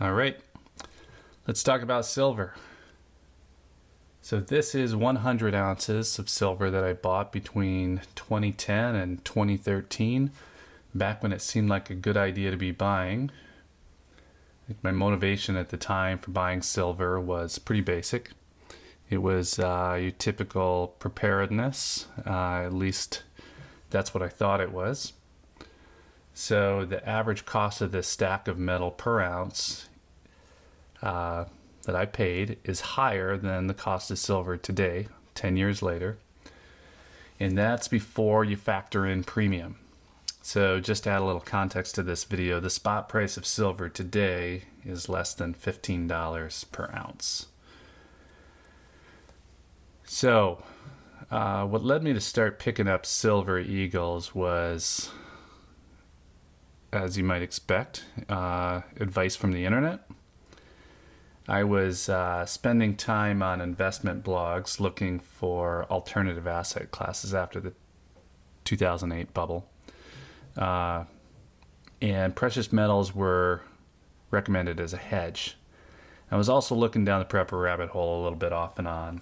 All right, let's talk about silver. So this is 100 ounces of silver that I bought between 2010 and 2013, back when it seemed like a good idea to be buying. My motivation at the time for buying silver was pretty basic. It was your typical preparedness, at least that's what I thought it was. So the average cost of this stack of metal per ounce that I paid is higher than the cost of silver today, 10 years later. And that's before you factor in premium. So just to add a little context to this video, the spot price of silver today is less than $15 per ounce. So what led me to start picking up Silver Eagles was, as you might expect, advice from the internet. I was spending time on investment blogs looking for alternative asset classes after the 2008 bubble. And precious metals were recommended as a hedge. I was also looking down the prepper rabbit hole a little bit off and on.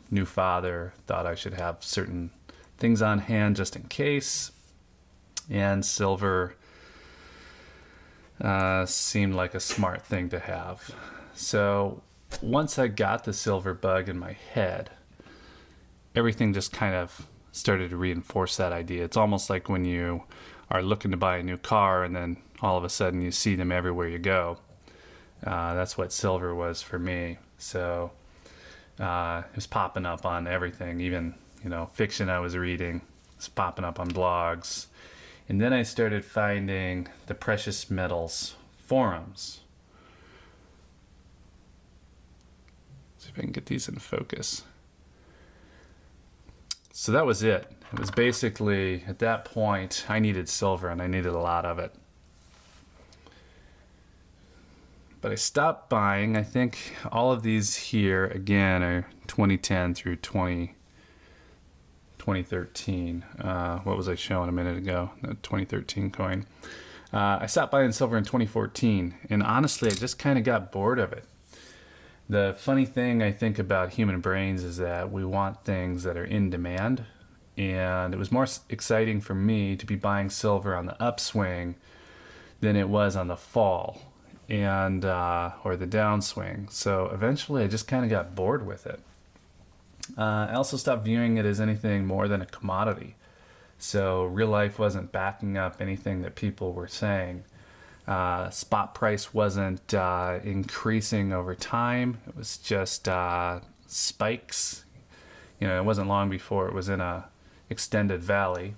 New father, thought I should have certain things on hand just in case. And silver seemed like a smart thing to have. So once I got the silver bug in my head, everything just kind of started to reinforce that idea. It's almost like when you are looking to buy a new car and then all of a sudden you see them everywhere you go. That's what silver was for me. So it was popping up on everything, even fiction I was reading. It's popping up on blogs. And then I started finding the precious metals forums. See if I can get these in focus. So that was it. It was basically, at that point, I needed silver and I needed a lot of it. But I stopped buying. I think all of these here, again, are 2010 through 2013. What was I showing a minute ago? The 2013 coin. I stopped buying silver in 2014, and honestly, I just kind of got bored of it. The funny thing I think about human brains is that we want things that are in demand, and it was more exciting for me to be buying silver on the upswing than it was on the fall and or the downswing. So eventually I just kind of got bored with it. I also stopped viewing it as anything more than a commodity. So real life wasn't backing up anything that people were saying. Spot price wasn't increasing over time. It was just spikes. It wasn't long before it was in a extended valley.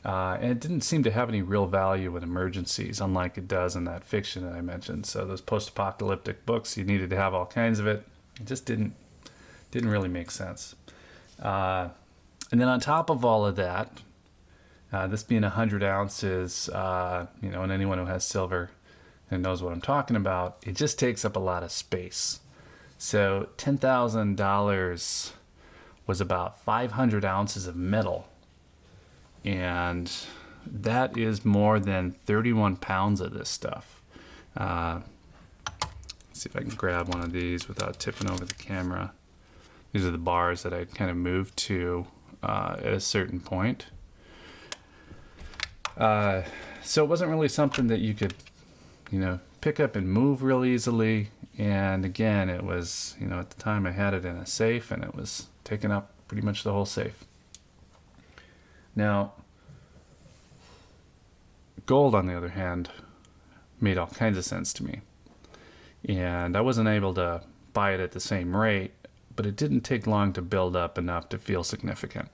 And it didn't seem to have any real value in emergencies, unlike it does in that fiction that I mentioned. So those post-apocalyptic books, you needed to have all kinds of it. It just didn't really make sense. And then on top of all of that, this being 100 ounces, and anyone who has silver and knows what I'm talking about, it just takes up a lot of space. So $10,000 was about 500 ounces of metal. And that is more than 31 pounds of this stuff. Let's see if I can grab one of these without tipping over the camera. These are the bars that I kind of moved to at a certain point. So it wasn't really something that you could, pick up and move real easily. And again, it was, at the time I had it in a safe and it was taking up pretty much the whole safe. Now, gold, on the other hand, made all kinds of sense to me. And I wasn't able to buy it at the same rate, but it didn't take long to build up enough to feel significant.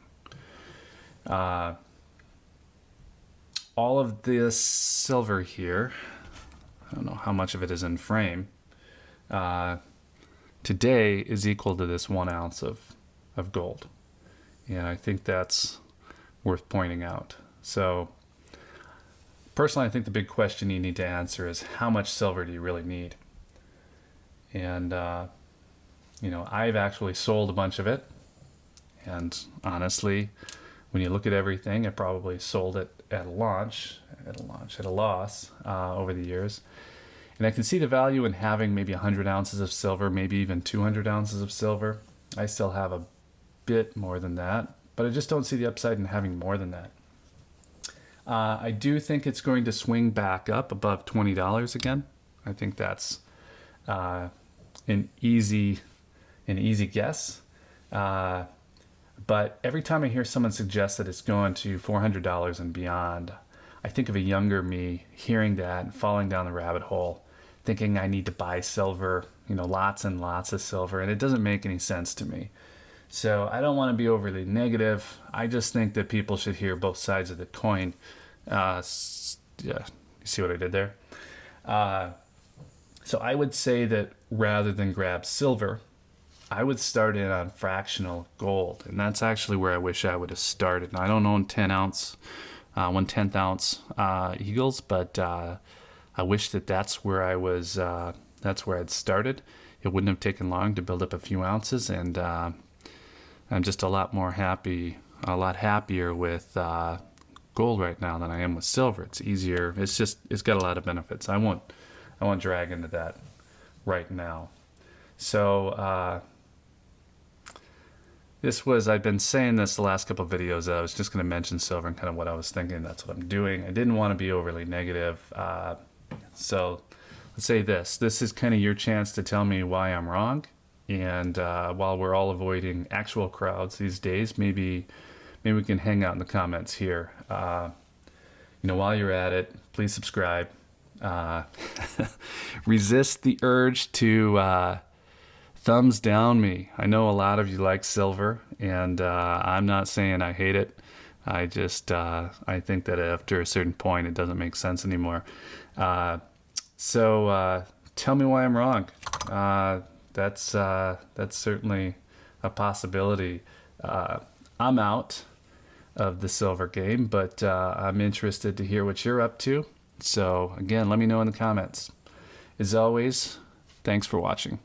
All of this silver here, I don't know how much of it is in frame, today is equal to this 1 ounce of gold. And I think that's worth pointing out. So personally, I think the big question you need to answer is how much silver do you really need? And, I've actually sold a bunch of it. And honestly, when you look at everything, I probably sold it at a loss over the years. And I can see the value in having maybe 100 ounces of silver, maybe even 200 ounces of silver. I still have a bit more than that, but I just don't see the upside in having more than that. I do think it's going to swing back up above $20 again. I think that's an easy guess. But every time I hear someone suggest that it's going to $400 and beyond, I think of a younger me hearing that and falling down the rabbit hole, thinking I need to buy silver, lots and lots of silver, and it doesn't make any sense to me. So I don't want to be overly negative. I just think that people should hear both sides of the coin. Yeah, you see what I did there? So I would say that rather than grab silver, I would start in on fractional gold. And that's actually where I wish I would have started. Now, I don't own 1/10 ounce Eagles, but I wish that's where I was, that's where I'd started. It wouldn't have taken long to build up a few ounces, and I'm just a lot happier with gold right now than I am with silver. It's easier. It's got a lot of benefits. I won't drag into that right now. So I've been saying this the last couple of videos. I was just going to mention silver and kind of what I was thinking. That's what I'm doing. I didn't want to be overly negative. So let's say this is kind of your chance to tell me why I'm wrong. And while we're all avoiding actual crowds these days, maybe we can hang out in the comments here. While you're at it, please subscribe. Resist the urge to thumbs down me. I know a lot of you like silver, and I'm not saying I hate it. I just I think that after a certain point, it doesn't make sense anymore. So tell me why I'm wrong. That's certainly a possibility. I'm out of the silver game, but I'm interested to hear what you're up to. So again, let me know in the comments. As always, thanks for watching.